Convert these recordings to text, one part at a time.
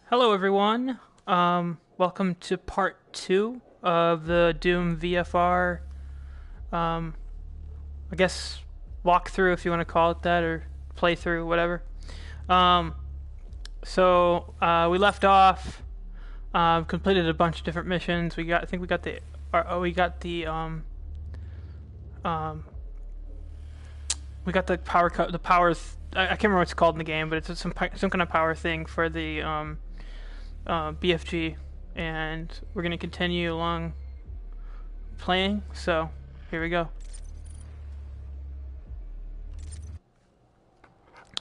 Hello, everyone. Welcome to part 2 of the Doom VFR, I guess, walkthrough, if you want to call it that, or playthrough, whatever. We left off, completed a bunch of different missions. I think we got the powers. I can't remember what it's called in the game, but it's some kind of power thing for the BFG, and we're going to continue along playing, so here we go.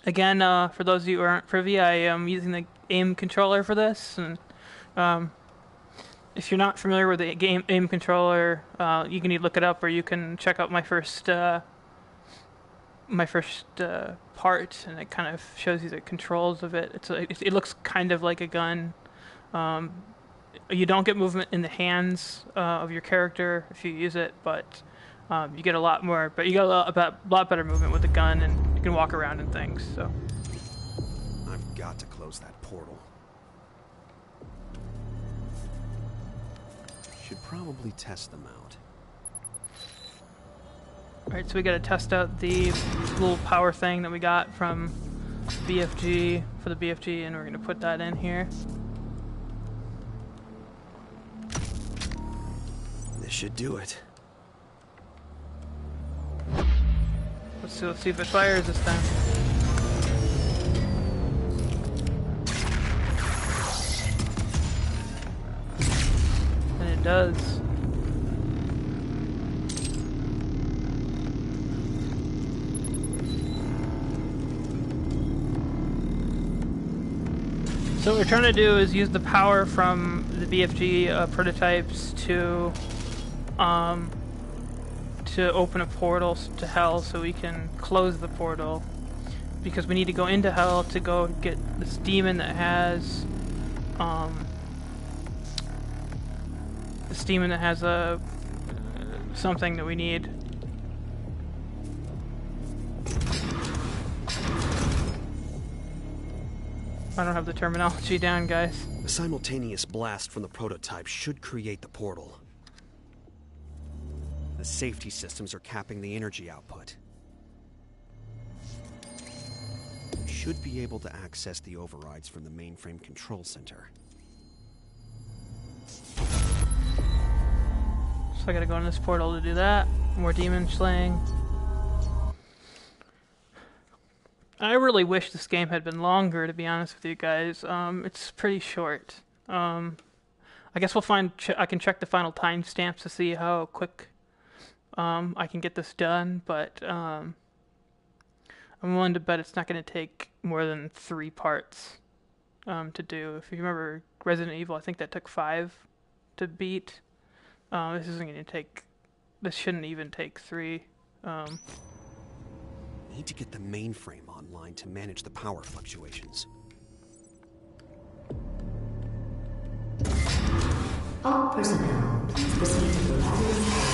Again, for those of you who aren't privy, I am using the aim controller for this, and if you're not familiar with the aim controller, you can either look it up or you can check out my first part, and it kind of shows you the controls of it. It looks kind of like a gun. You don't get movement in the hands of your character if you use it, but you get a lot more. But you get a lot better movement with the gun, and you can walk around and things. So I've got to close that portal. Should probably test them out. Alright, so we gotta test out the little power thing that we got from BFG, for the BFG, and we're gonna put that in here. This should do it. Let's see if it fires this time. And it does. So what we're trying to do is use the power from the BFG prototypes to open a portal to Hell, so we can close the portal, because we need to go into Hell to go get this demon that has a something that we need. I don't have the terminology down, guys. A simultaneous blast from the prototype should create the portal. The safety systems are capping the energy output. We should be able to access the overrides from the mainframe control center. So I gotta go in this portal to do that. More demon slaying. I really wish this game had been longer, to be honest with you guys. It's pretty short. I guess I can check the final timestamps to see how quick I can get this done, but I'm willing to bet it's not going to take more than 3 parts to do. If you remember Resident Evil, I think that took 5 to beat. This isn't going to take. This shouldn't even take 3. Need to get the mainframe online to manage the power fluctuations. All personnel, please proceed to the Lazarus floor.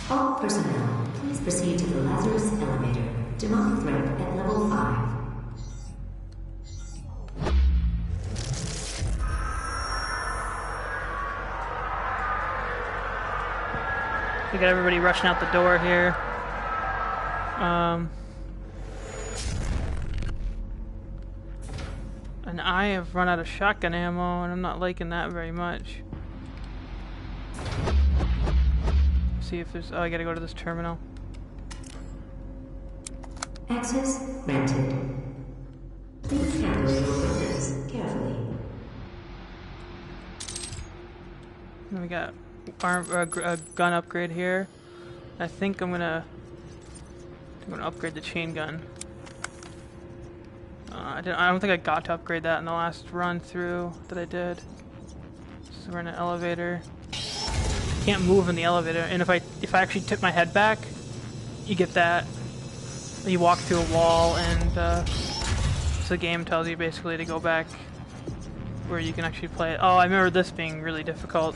All personnel, please proceed to the Lazarus elevator. Demonic threat at level 5. We got everybody rushing out the door here. And I have run out of shotgun ammo, and I'm not liking that very much. See if there's... Oh, I gotta go to this terminal. Access granted. Please handle your weapons carefully. And we got a gun upgrade here. I think I'm gonna upgrade the chain gun. I don't think I got to upgrade that in the last run through that I did. So we're in an elevator. Can't move in the elevator, and if I actually tip my head back, you get that. You walk through a wall, and so the game tells you basically to go back where you can actually play it. Oh, I remember this being really difficult.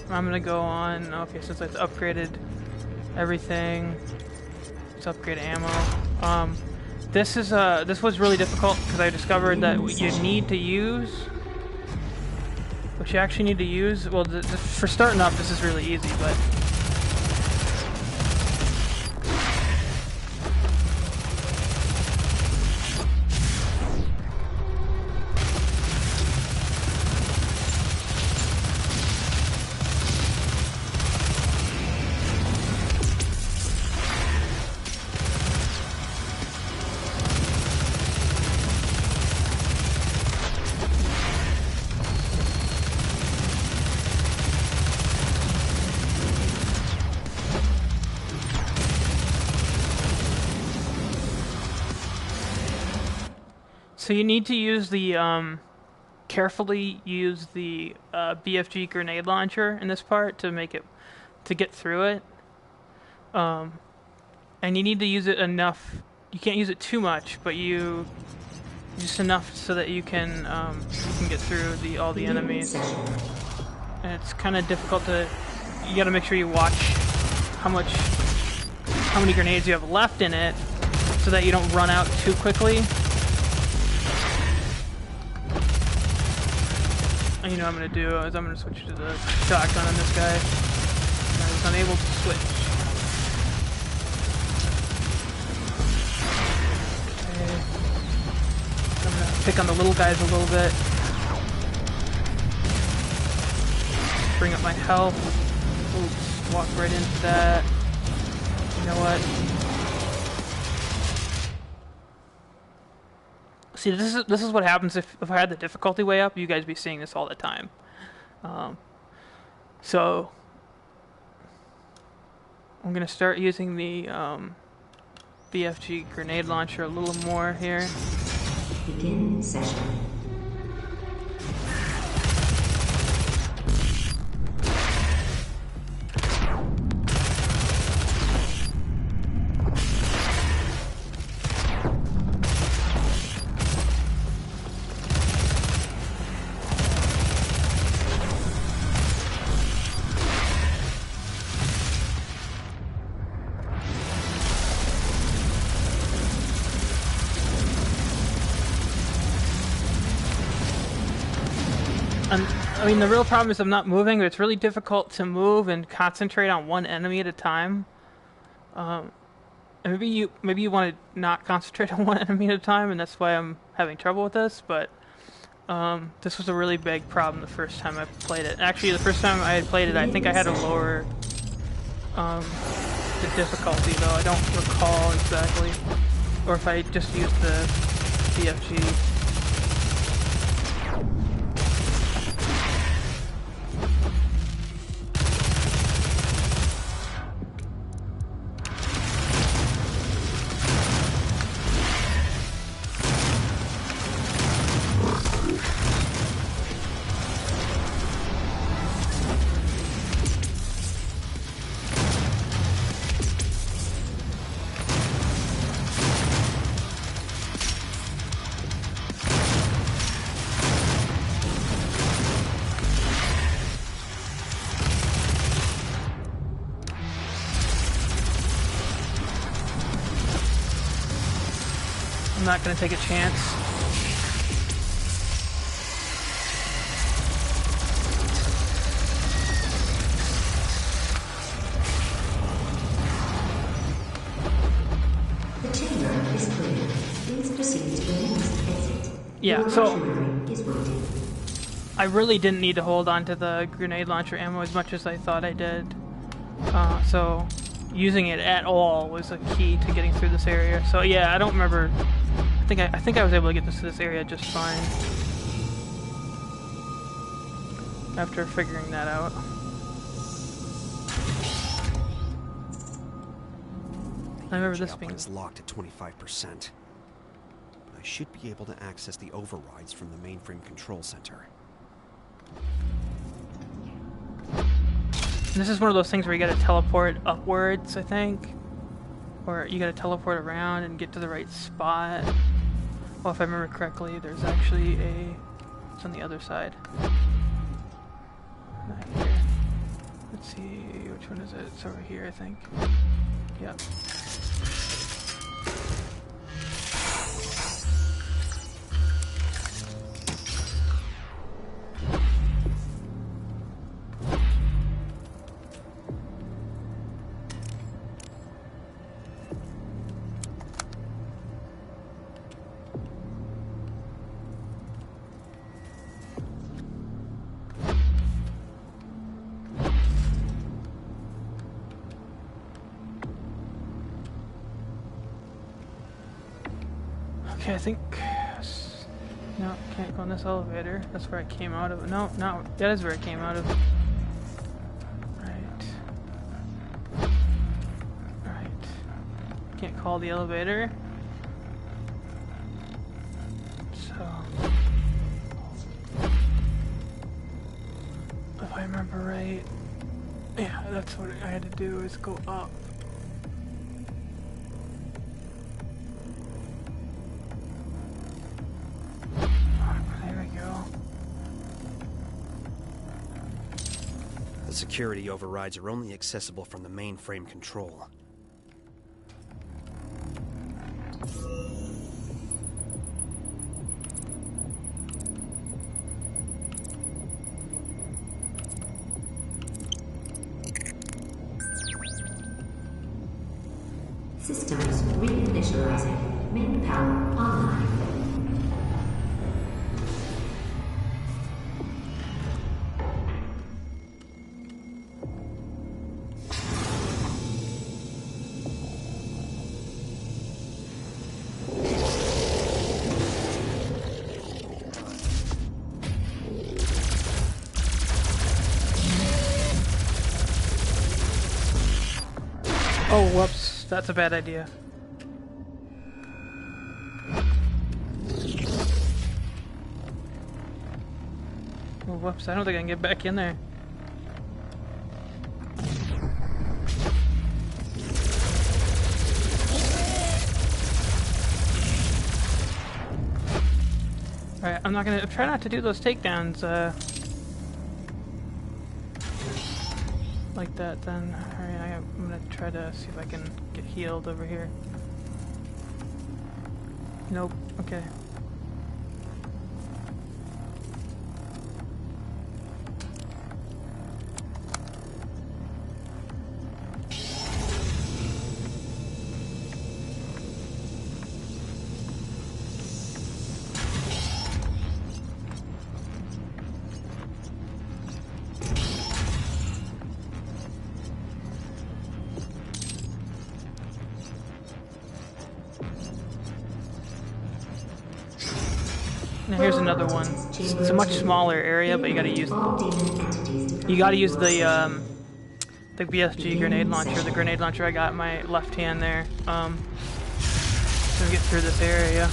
I'm gonna go on. Okay, since I've upgraded everything, let's upgrade ammo. This was really difficult because I discovered that what you need to use. What you actually need to use, well, for starting off, this is really easy, but so you need to use the, carefully use the BFG grenade launcher in this part to get through it. And you need to use it enough. You can't use it too much, but just enough so that you can get through all the enemies. And it's kind of difficult to. You got to make sure you watch how many grenades you have left in it, so that you don't run out too quickly. And you know what I'm going to do is I'm going to switch to the shotgun on this guy. And I was unable to switch. Okay. I'm going to pick on the little guys a little bit. Bring up my health. Oops, walk right into that. You know what? See, this is what happens if I had the difficulty way up. You guys be seeing this all the time. So I'm gonna start using the BFG grenade launcher a little more here. Begin session. I mean, the real problem is I'm not moving, but it's really difficult to move and concentrate on one enemy at a time. And maybe you want to not concentrate on one enemy at a time, and that's why I'm having trouble with this. But this was a really big problem the first time I played it. Actually, the first time I had played it, I think I had to lower the difficulty, though I don't recall exactly, or if I just used the BFG. not going to take a chance. The chamber is clear. Please proceed to the next exit. Yeah, Your so artillery is waiting. I really didn't need to hold on to the grenade launcher ammo as much as I thought I did. So using it at all was a key to getting through this area. So yeah, I don't remember. I think I was able to get to this area just fine after figuring that out. I remember this being is locked at 25%. But I should be able to access the overrides from the mainframe control center. This is one of those things where you gotta teleport upwards, I think. Or you gotta teleport around and get to the right spot. Well, if I remember correctly, there's actually it's on the other side. Not here. Let's see, which one is it? It's over here, I think. Yep. Okay, I think... No, can't go in this elevator. That's where I came out of. No, that is where I came out of. Right. Can't call the elevator. So... If I remember right... Yeah, that's what I had to do, is go up. The security overrides are only accessible from the mainframe control. Systems reinitializing. Main power online. Oh, whoops. That's a bad idea. Oh, whoops. I don't think I can get back in there. Alright, I'm not gonna... try not to do those takedowns, like that then. Alright, I'm gonna try to see if I can get healed over here. Nope. Okay. Now here's another one. It's a much smaller area, but you gotta use the BSG grenade launcher. The grenade launcher I got in my left hand there. To get through this area.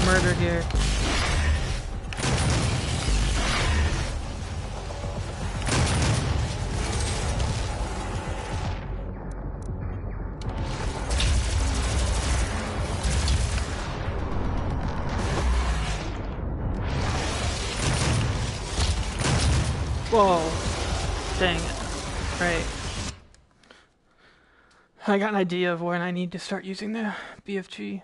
Murdered here. Whoa. Dang it. Right. I got an idea of when I need to start using the BFG.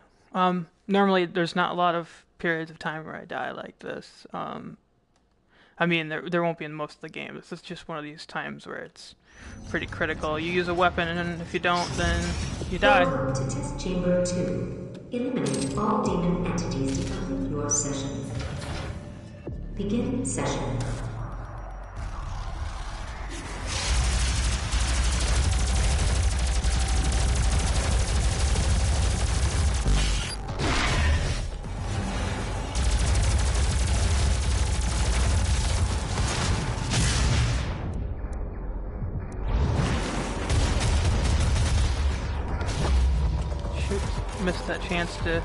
Normally there's not a lot of periods of time where I die like this. I mean, there won't be in most of the game. This is just one of these times where it's pretty critical. You use a weapon, and if you don't, then you die. Welcome to Test Chamber 2. Eliminate all demon entities to complete your session. Begin session. Missed that chance to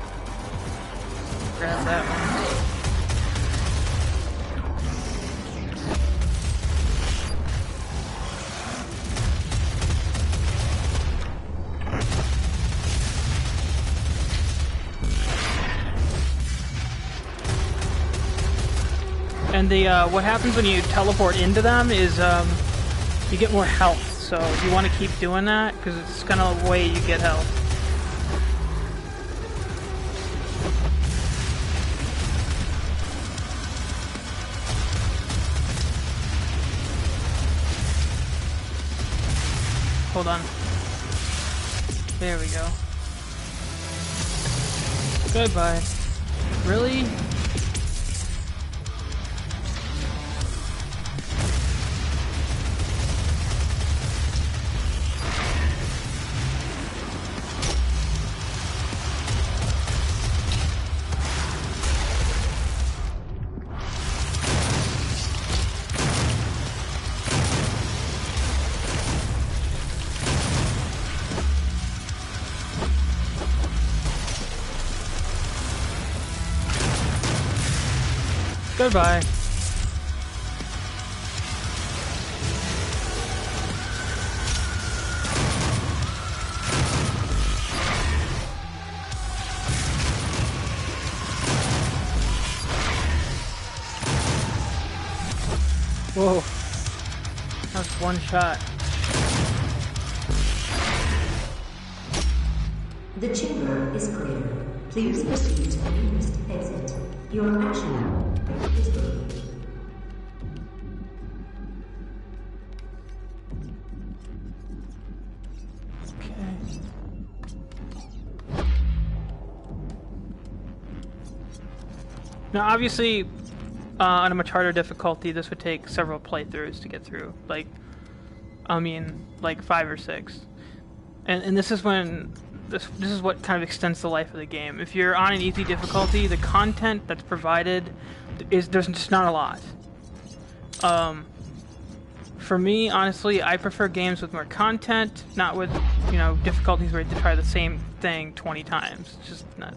grab that one. And the what happens when you teleport into them is you get more health. So you want to keep doing that because it's kind of the way you get health. Hold on. There we go. Goodbye. Really? Goodbye. Whoa. That was one shot. The chamber is clear. Please proceed to the nearest exit. Your action is ready. Okay. Now, obviously, on a much harder difficulty, this would take several playthroughs to get through. Like 5 or 6. And this is when this is what kind of extends the life of the game. If you're on an easy difficulty, the content that's provided there's just not a lot. For me, honestly, I prefer games with more content, not with difficulties where you have to try the same thing 20 times. It's just not.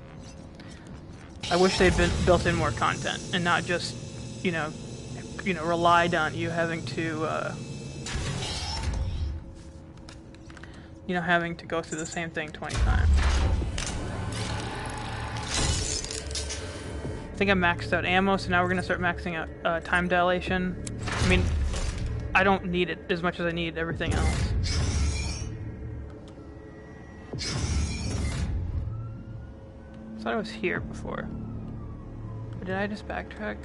I wish they'd been built in more content and not just relied on you having to having to go through the same thing 20 times. I think I maxed out ammo, so now we're gonna start maxing out time dilation. I mean, I don't need it as much as I need everything else. I thought I was here before. Or did I just backtrack?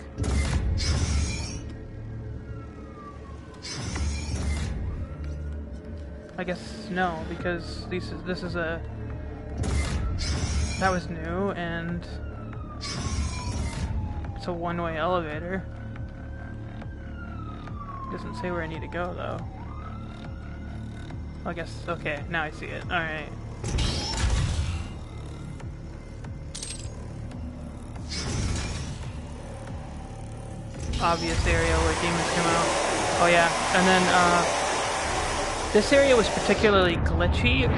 I guess no, because this is a... That was new, and... It's a one-way elevator. Doesn't say where I need to go, though. I guess... Okay, now I see it. Alright. Obvious area where demons come out. Oh yeah, and then, this area was particularly glitchy.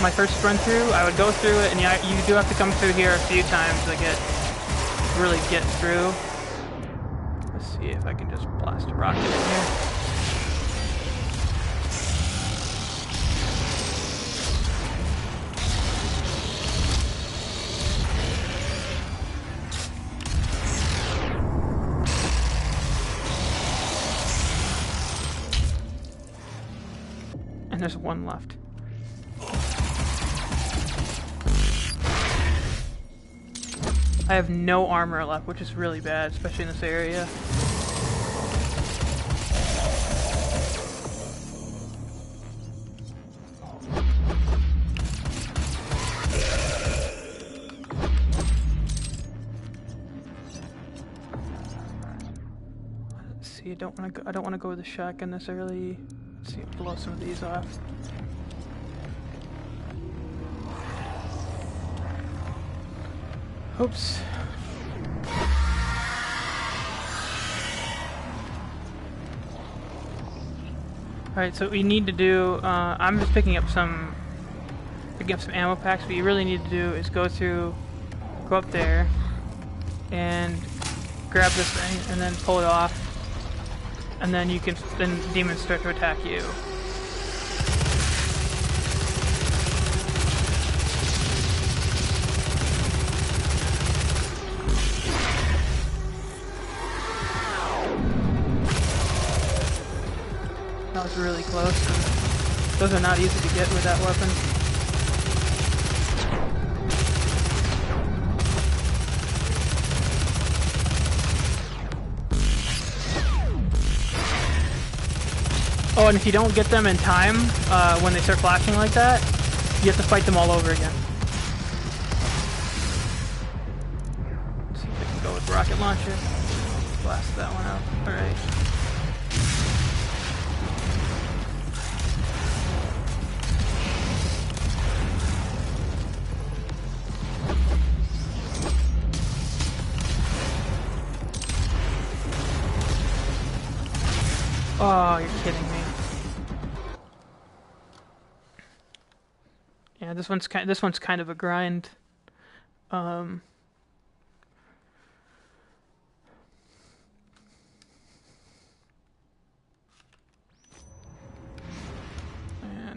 My first run through, I would go through it, and you do have to come through here a few times to really get through. Let's see if I can just blast a rocket in here. There's one left. I have no armor left, which is really bad, especially in this area. Let's see, I don't want to go with the shotgun this early. Let's see, blow some of these off. Oops. Alright, so what we need to do, I'm just picking up some ammo packs. What you really need to do is go up there, and grab this thing, and then pull it off, and then demons start to attack you. That was really close. Those are not easy to get with that weapon. Oh, and if you don't get them in time, when they start flashing like that, you have to fight them all over again. Let's see if I can go with rocket launcher. Blast that one out. Alright. Oh, you're kidding me. Yeah, this one's kind of a grind. And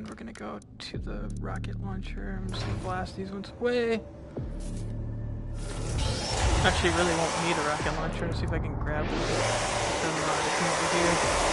we're gonna go to the rocket launcher. I'm just gonna blast these ones away. Actually, really won't need a rocket launcher. Let's see if I can grab them from over here.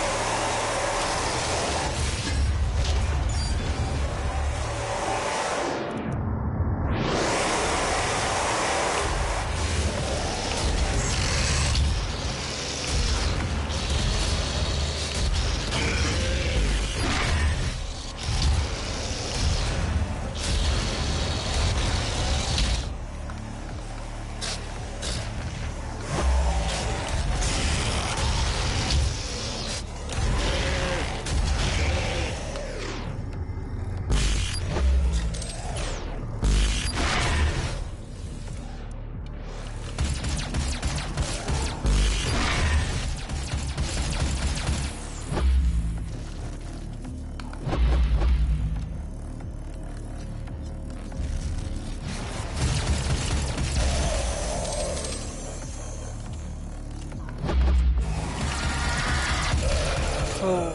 Oh.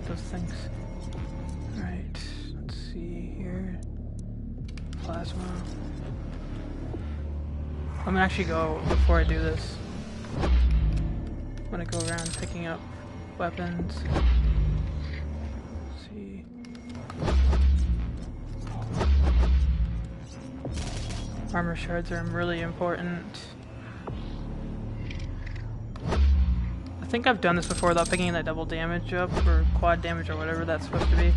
Those things. Alright, let's see here. Plasma. I'm gonna actually go, before I do this, I'm gonna go around picking up weapons. Let's see. Armor shards are really important. I think I've done this before without picking that double damage up, or quad damage, or whatever that's supposed to be.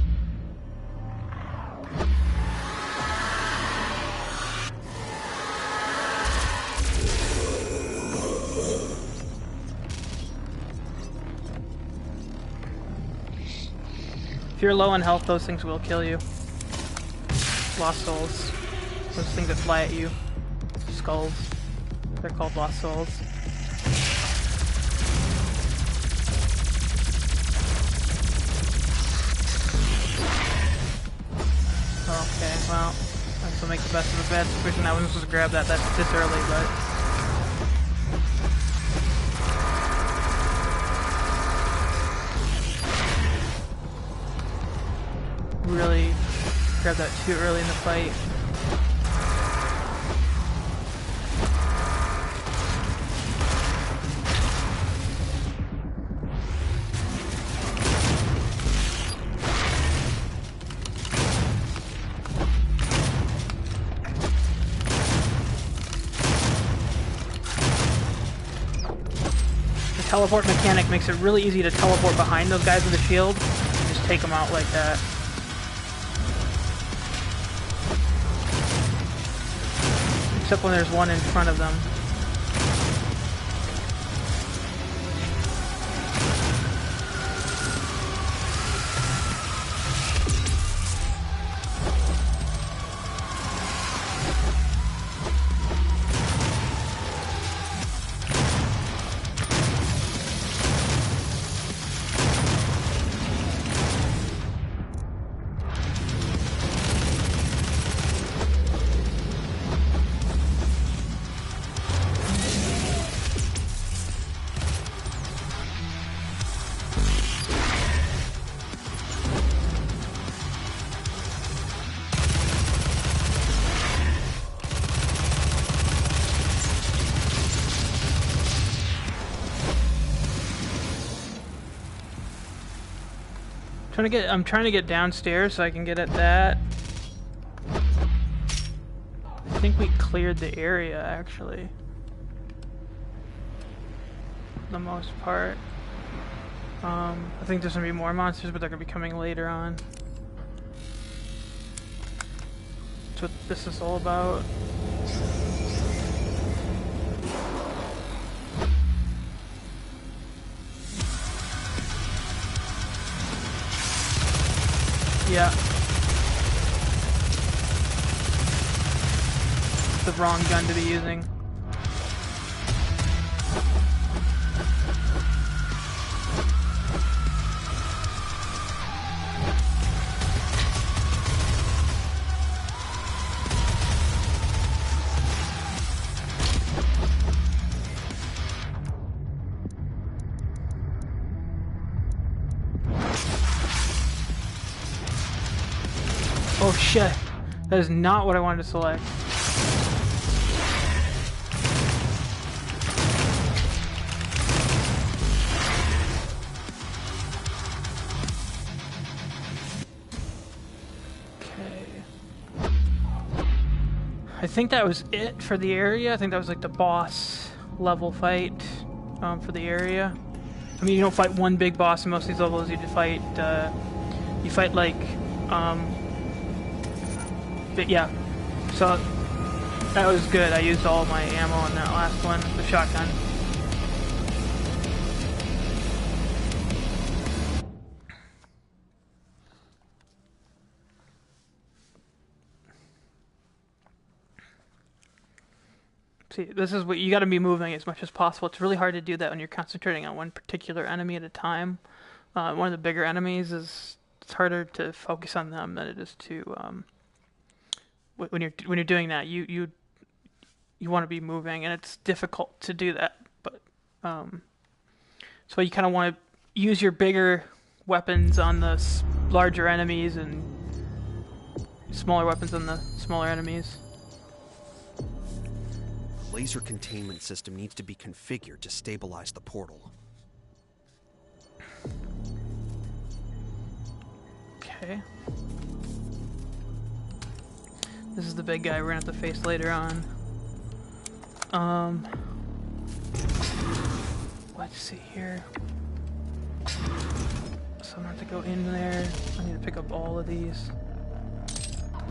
If you're low on health, those things will kill you. Lost souls. Those things that fly at you. Skulls. They're called lost souls. Okay, well, I still make the best of a bad situation. I wasn't supposed to grab that this early, but... really grabbed that too early in the fight. teleport mechanic makes it really easy to teleport behind those guys with a shield and just take them out like that. Except when there's one in front of them. I'm trying to get downstairs so I can get at that. I think we cleared the area actually. For the most part. I think there's gonna be more monsters, but they're gonna be coming later on. That's what this is all about. Yeah. The wrong gun to be using. Oh shit, that is not what I wanted to select. Okay. I think that was it for the area. I think that was like the boss level fight for the area. I mean, you don't fight one big boss in most of these levels. You fight like but yeah, so that was good. I used all my ammo on that last one, the shotgun. See, this is what you got to be moving as much as possible. It's really hard to do that when you're concentrating on one particular enemy at a time. One of the bigger enemies it's harder to focus on them than it is to when you're doing that, you want to be moving, and it's difficult to do that. But so you kind of want to use your bigger weapons on the larger enemies and smaller weapons on the smaller enemies. The laser containment system needs to be configured to stabilize the portal. Okay. This is the big guy we're gonna have to face later on. Let's see here. So I'm gonna have to go in there. I need to pick up all of these.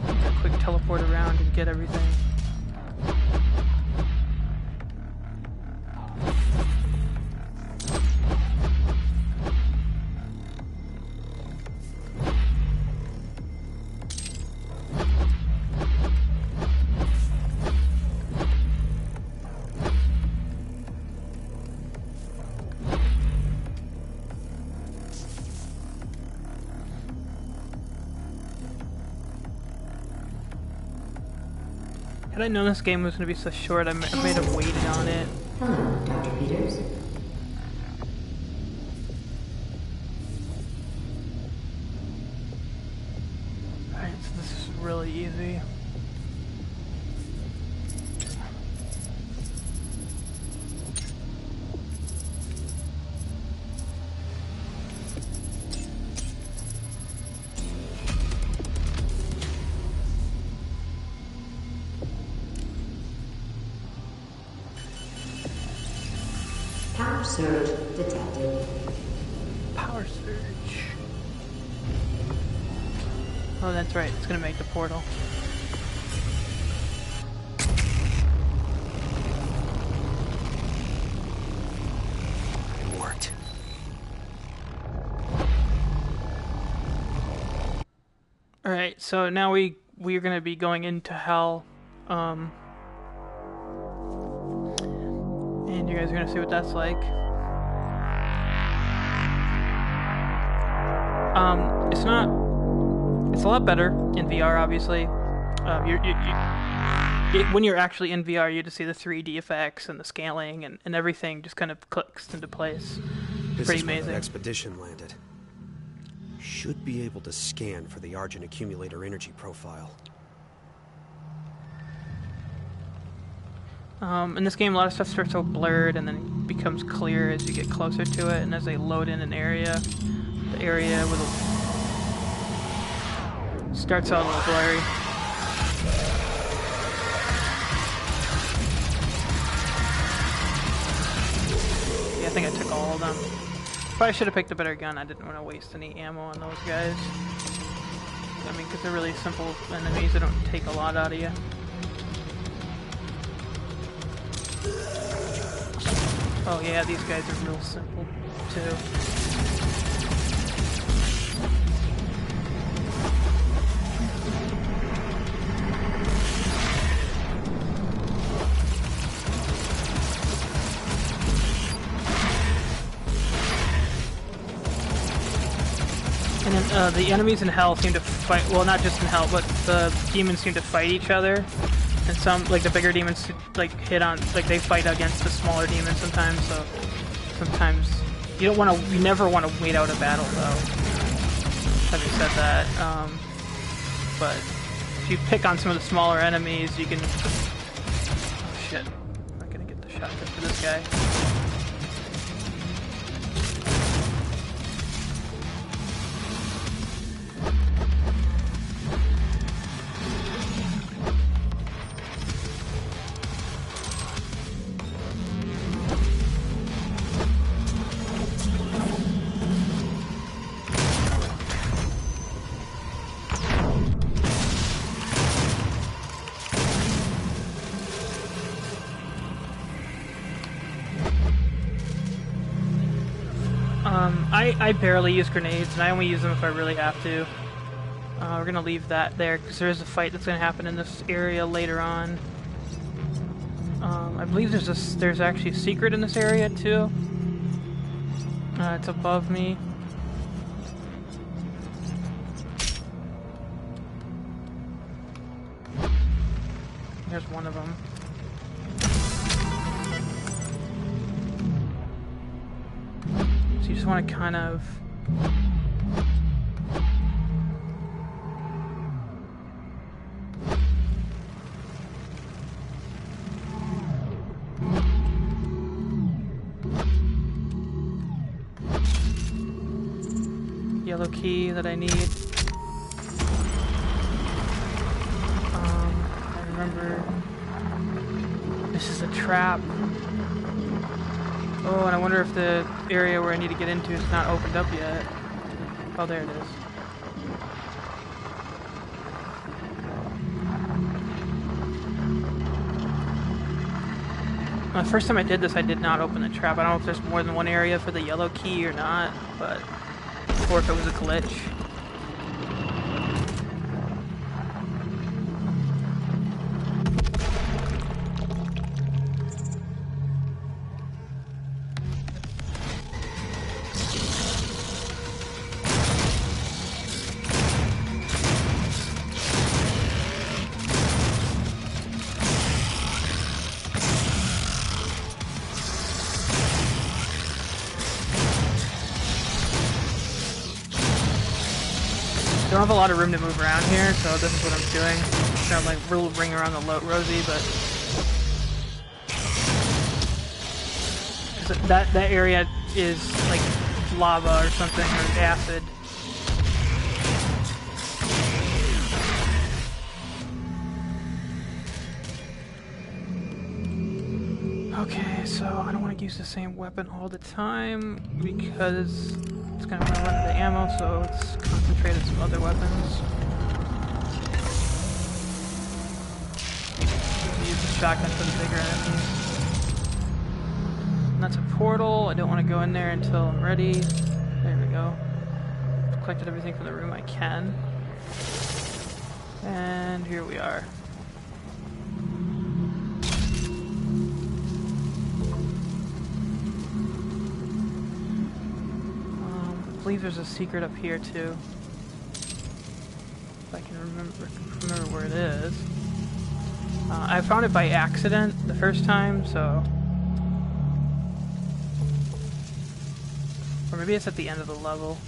A quick teleport around and get everything. Had I known this game was going to be so short, I might have waited on it. Hello, Dr. Peters. Alright, so this is really easy. Power surge detected. Power surge. Oh, that's right. It's gonna make the portal. It worked. All right. So now we're gonna be going into hell. And you guys are gonna see what that's like. It's a lot better in VR, obviously. When you're actually in VR, you just see the 3D effects and the scaling and everything just kind of clicks into place. This Pretty is where amazing. that expedition landed. Should be able to scan for the Argent accumulator energy profile. In this game, a lot of stuff starts so blurred and then becomes clear as you get closer to it, and as they load in an area, the area starts out a little blurry. Yeah, I think I took all of them. Probably should have picked a better gun. I didn't want to waste any ammo on those guys. I mean, because they're really simple enemies, they don't take a lot out of you. Oh yeah, these guys are real simple, too. And then, the enemies in hell seem to fight, well, not just in hell, but the demons seem to fight each other. And some, like the bigger demons, like hit on, like they fight against the smaller demons sometimes. So sometimes you never want to wait out a battle though. Having said that, but if you pick on some of the smaller enemies, you can. Oh shit! I'm not gonna get the shotgun for this guy. I barely use grenades, and I only use them if I really have to. We're gonna leave that there, because there is a fight that's gonna happen in this area later on. I believe there's actually a secret in this area, too. It's above me. Here's one of them. So you just want to kind of... Yellow key that I need. I remember... This is a trap. Oh, and I wonder if the area where I need to get into is not opened up yet. Oh, there it is. The first time I did this, I did not open the trap. I don't know if there's more than one area for the yellow key or not, but... Or if it was a glitch. Don't have a lot of room to move around here, so this is what I'm doing. Kind of like real ring around the rosy, but that area is like lava or something, or acid. Okay, so I don't want to use the same weapon all the time because it's going to run out of ammo, so let's concentrate on some other weapons. Use the shotgun for the bigger enemies. And that's a portal. I don't want to go in there until I'm ready. There we go. I've collected everything from the room I can. And here we are. I believe there's a secret up here too. If I can remember where it is. I found it by accident the first time, so... Or maybe it's at the end of the level.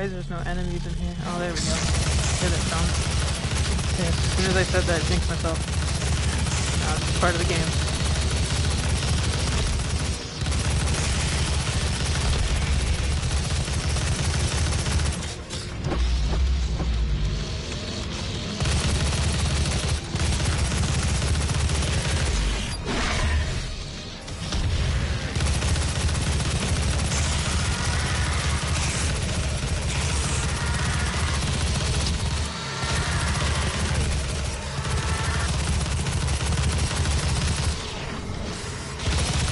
There's no enemies in here. Oh, there we go. Here they come. Yeah, as soon as I said that, I jinxed myself. No, this is part of the game.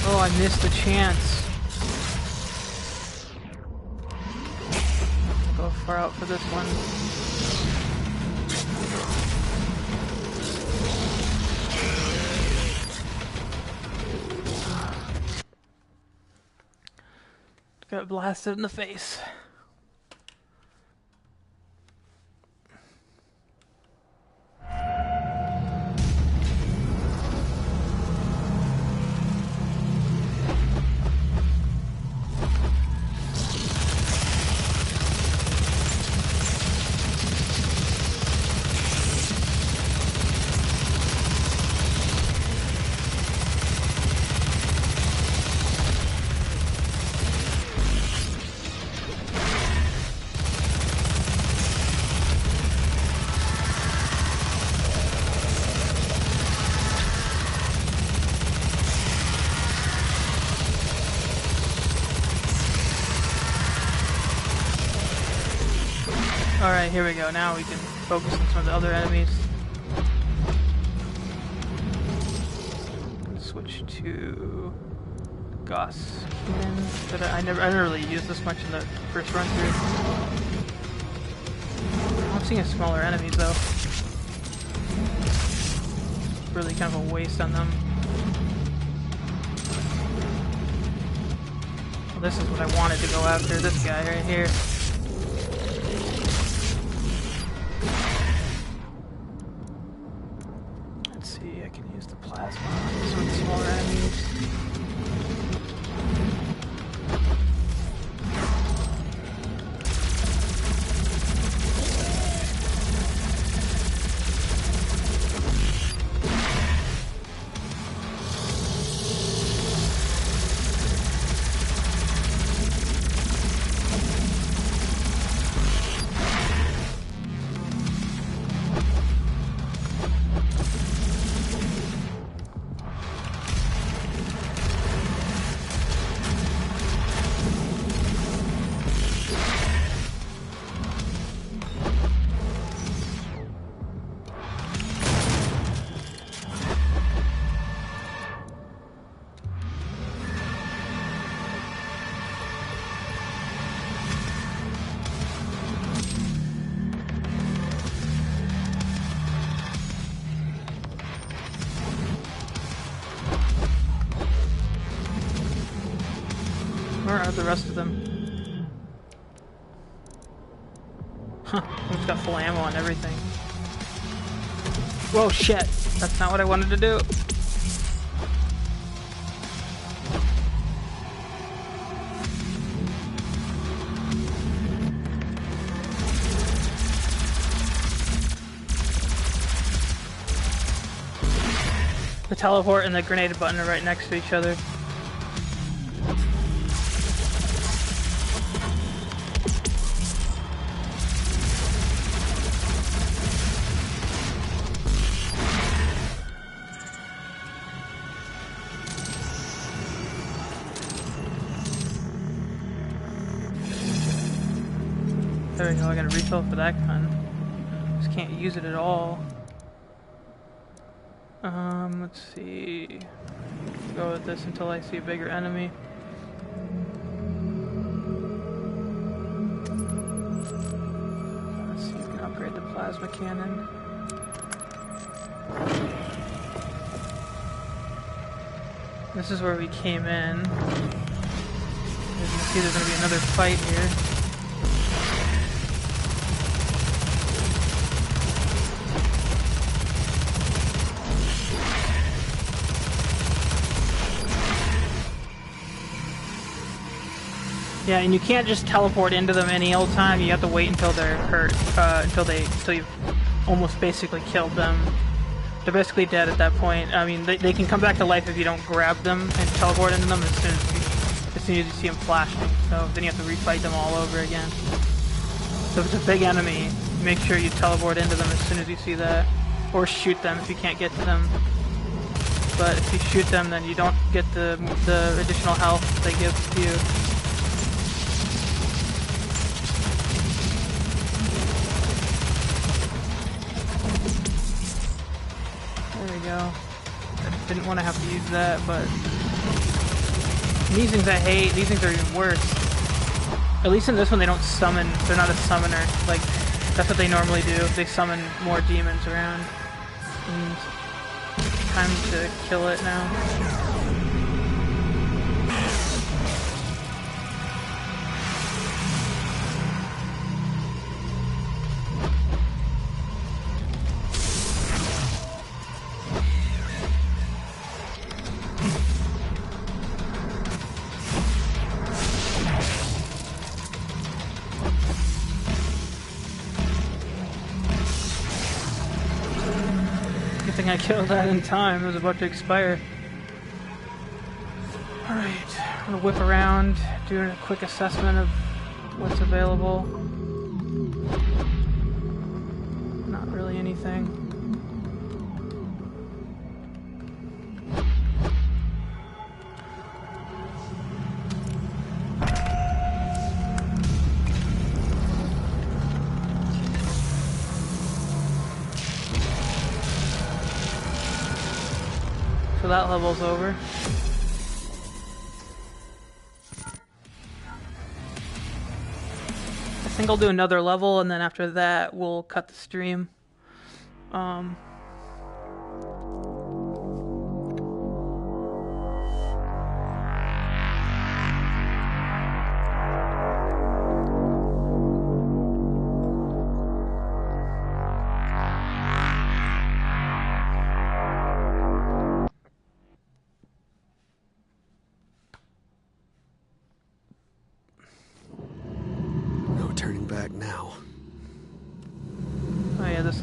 Oh, I missed the chance. I'll go far out for this one. Got blasted in the face. Alright, here we go. Now we can focus on some of the other enemies. Switch to Goss skin. But I never really used this much in the first run through. I'm seeing smaller enemies though. Really kind of a waste on them. Well, this is what I wanted to go after. This guy right here. I can use the plasma on some of the smaller enemies. Where are the rest of them? Huh, it's got full ammo and everything. Whoa, shit! That's not what I wanted to do. The teleport and the grenade button are right next to each other. There we go, I got a refill for that gun. Just can't use it at all. Let's see. Go with this until I see a bigger enemy. Let's see if we can upgrade the plasma cannon. This is where we came in. As you can see, there's going to be another fight here. Yeah, and you can't just teleport into them any old time. You have to wait until they're hurt, until you've almost basically killed them. They're basically dead at that point. I mean, they can come back to life if you don't grab them and teleport into them as soon as you see them flashing. So then you have to refight them all over again. So if it's a big enemy, make sure you teleport into them as soon as you see that, or shoot them if you can't get to them. But if you shoot them, then you don't get the additional health they give to you. There we go. I didn't want to have to use that, but these things I hate. These things are even worse. At least in this one they don't summon. They're not a summoner. Like, that's what they normally do. They summon more demons around. And time to kill it now. I killed that in time. It was about to expire. Alright, I'm gonna whip around, doing a quick assessment of what's available. Not really anything. So that level's over. I think I'll do another level, and then after that we'll cut the stream.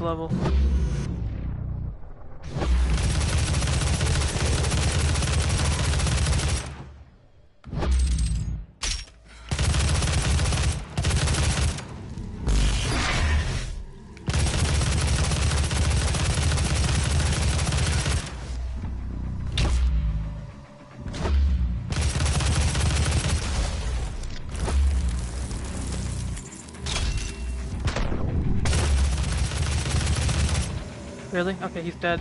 Level. Really? Okay, he's dead.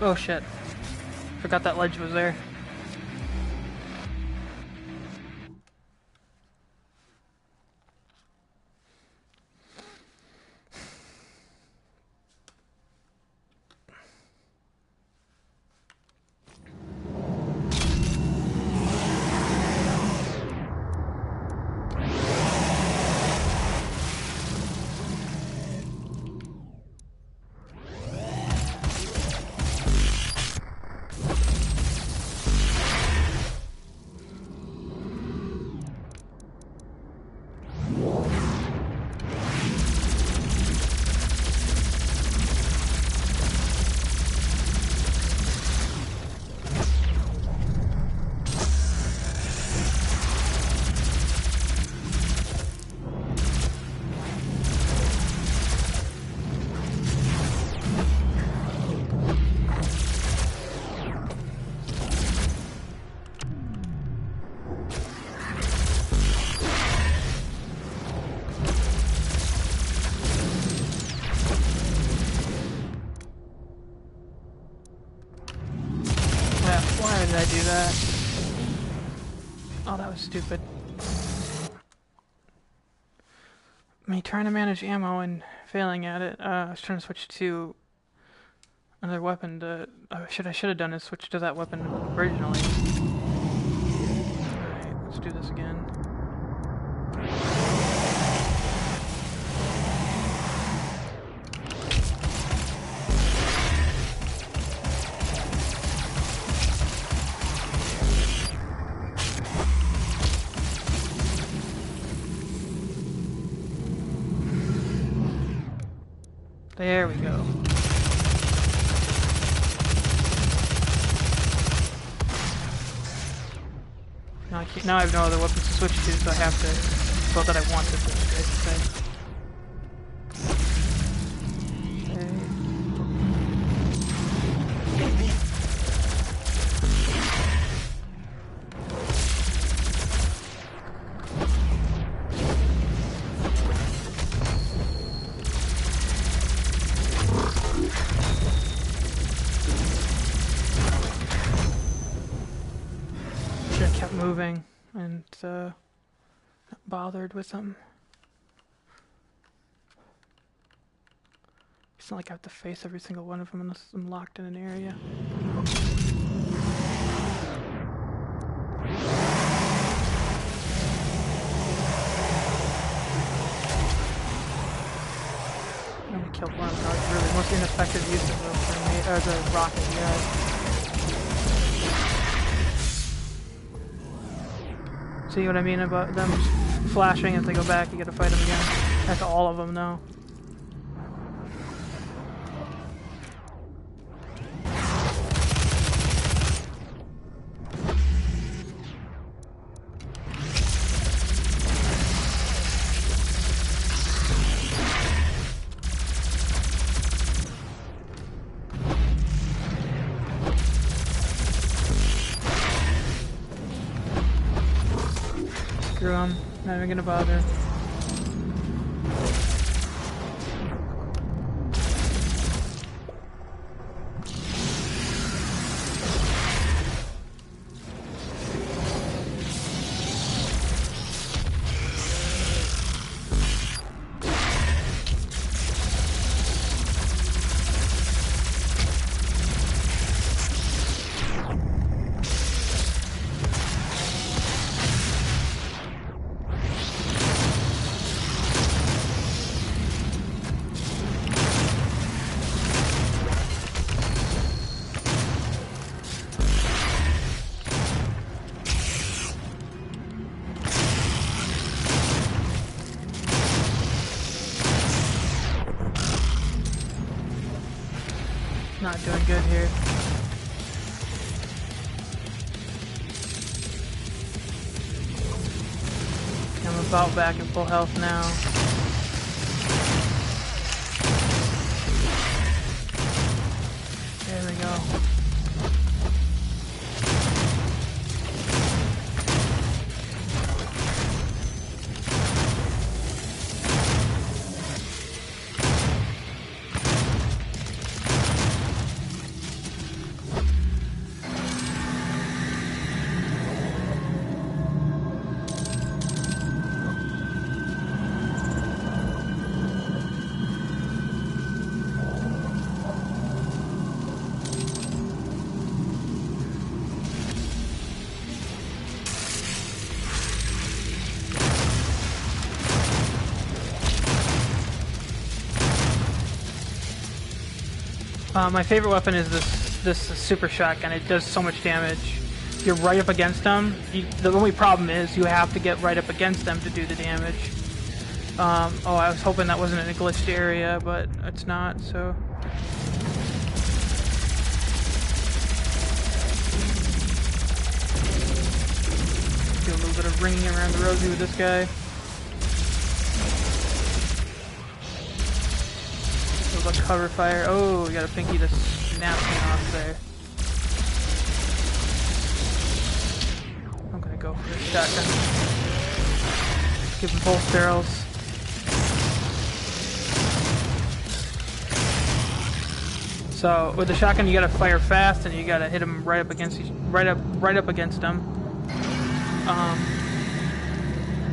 Oh shit. Forgot that ledge was there. did I do that? Oh, that was stupid. Me trying to manage ammo and failing at it. I was trying to switch to another weapon. I should have done is switch to that weapon originally. Alright, let's do this again. There we go. Now I have no other weapons to switch to, so I have to. Well, that I want to switch to, I should say. Moving and not bothered with them. It's not like I have to face every single one of them unless I'm locked in an area. I only killed one. That was really most ineffective use of the rocket. Yeah. See what I mean about them flashing? If they go back, you gotta fight them again. That's all of them, though. Screw them. Not even gonna bother. Not doing good here. I'm about back at full health now. There we go. My favorite weapon is this super shotgun. It does so much damage. You're right up against them. The only problem is you have to get right up against them to do the damage. Oh, I was hoping that wasn't in a glitched area, but it's not, so... Do a little bit of ringing around the rosy with this guy. A cover fire. Oh, we got a pinky to snap me off there. I'm gonna go for this shotgun. Give him both barrels. So with the shotgun, you gotta fire fast, and you gotta hit them right up against right up against them.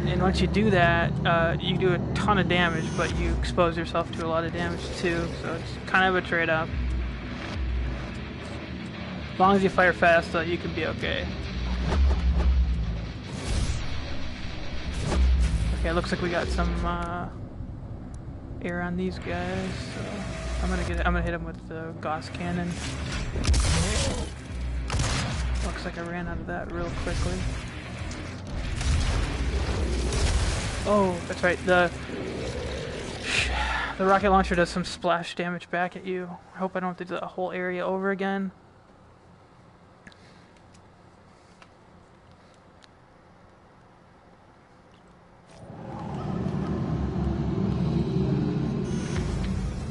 And once you do that, you do a ton of damage, but you expose yourself to a lot of damage too. So it's kind of a trade-off. As long as you fire fast, you can be okay. Okay, looks like we got some air on these guys. So I'm gonna hit them with the Gauss cannon. Looks like I ran out of that real quickly. Oh, that's right. The rocket launcher does some splash damage back at you. I hope I don't have to do the whole area over again.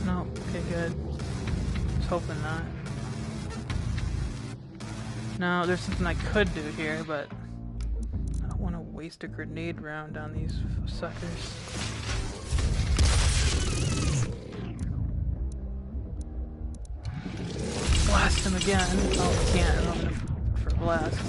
No, okay, good. I was hoping not. No, there's something I could do here, but I don't want to waste a grenade round on these suckers. Blast him again. Oh, I can't. I'm gonna for blast.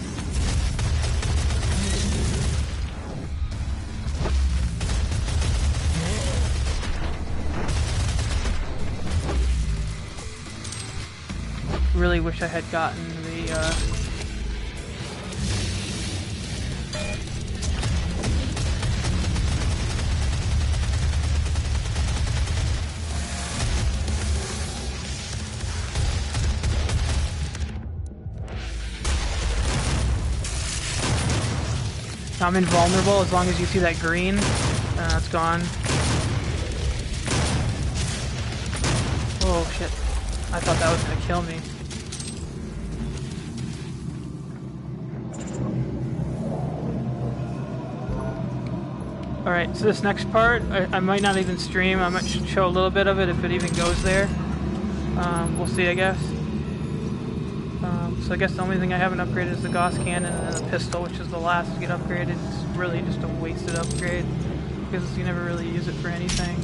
Really wish I had gotten the I'm invulnerable as long as you see that green. It's gone. Oh shit. I thought that was gonna kill me. Alright, so this next part, I might not even stream. I might show a little bit of it if it even goes there. We'll see, I guess. So I guess the only thing I haven't upgraded is the Gauss cannon and then the pistol, which is the last to get upgraded. It's really just a wasted upgrade because you never really use it for anything.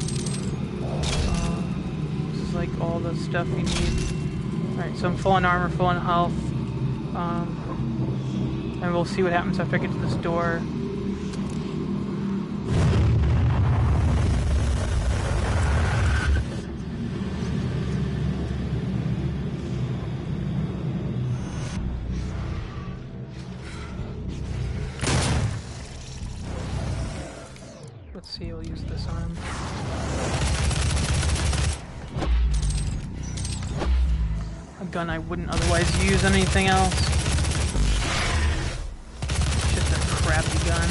This is like all the stuff you need. Alright, so I'm full on armor, full on health. And we'll see what happens after I get to this door. Let's see, we'll use this on him. A gun I wouldn't otherwise use on anything else. It's just a crappy gun,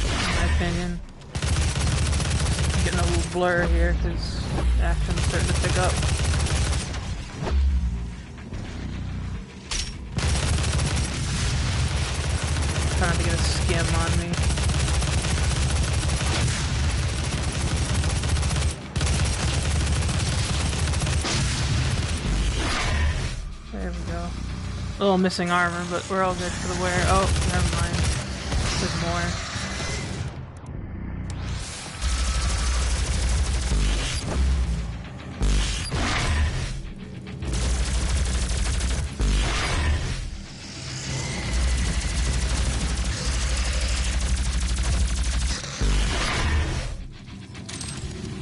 in my opinion. I'm getting a little blur here because action's starting to pick up. Trying to get a skim on me. There we go. A little missing armor, but we're all good for the wear. Oh, never mind. There's more.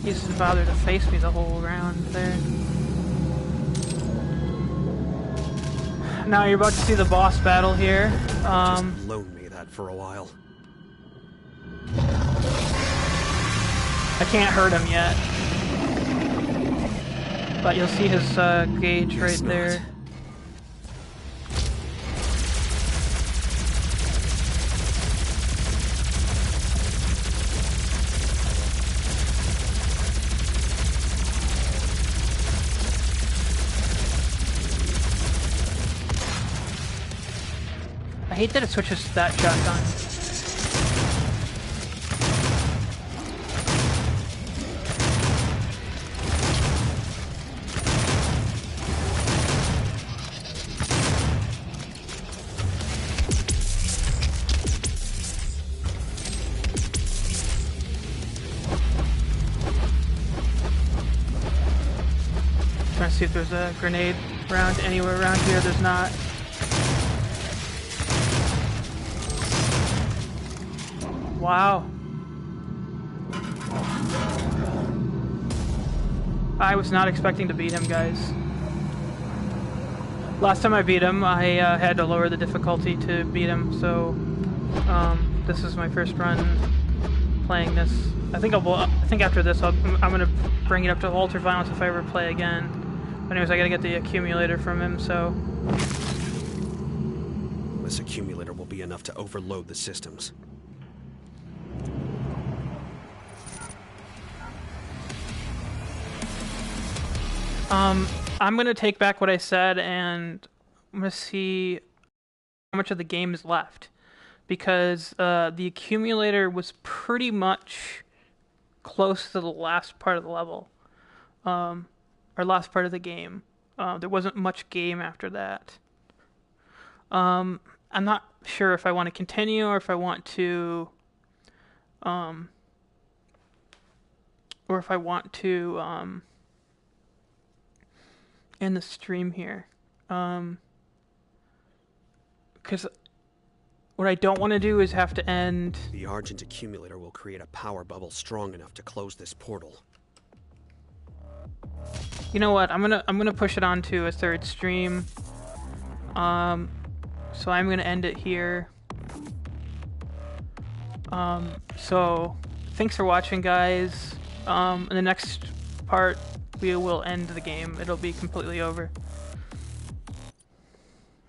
He doesn't bother to face me the whole round there. Now you're about to see the boss battle here. Just loan me that for a while. I can't hurt him yet, but you'll see his gauge right there. I hate that it switches to that shotgun. Trying to see if like there's a grenade around anywhere around here. There's not. Wow. I was not expecting to beat him, guys. Last time I beat him, I had to lower the difficulty to beat him, so this is my first run playing this. I think after this I'm gonna bring it up to ultra violence if I ever play again. But anyways, I gotta get the accumulator from him, so. This accumulator will be enough to overload the systems. I'm gonna take back what I said, and I'm gonna see how much of the game is left, because the accumulator was pretty much close to the last part of the level, or last part of the game. There wasn't much game after that. I'm not sure if I want to continue or if I want to, end the stream here, because what I don't want to do is have to end. The Argent accumulator will create a power bubble strong enough to close this portal. You know what? I'm gonna push it onto a third stream. So I'm gonna end it here. So thanks for watching, guys. In the next part, we will end the game. It'll be completely over.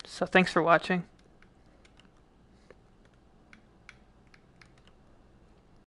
So thanks for watching.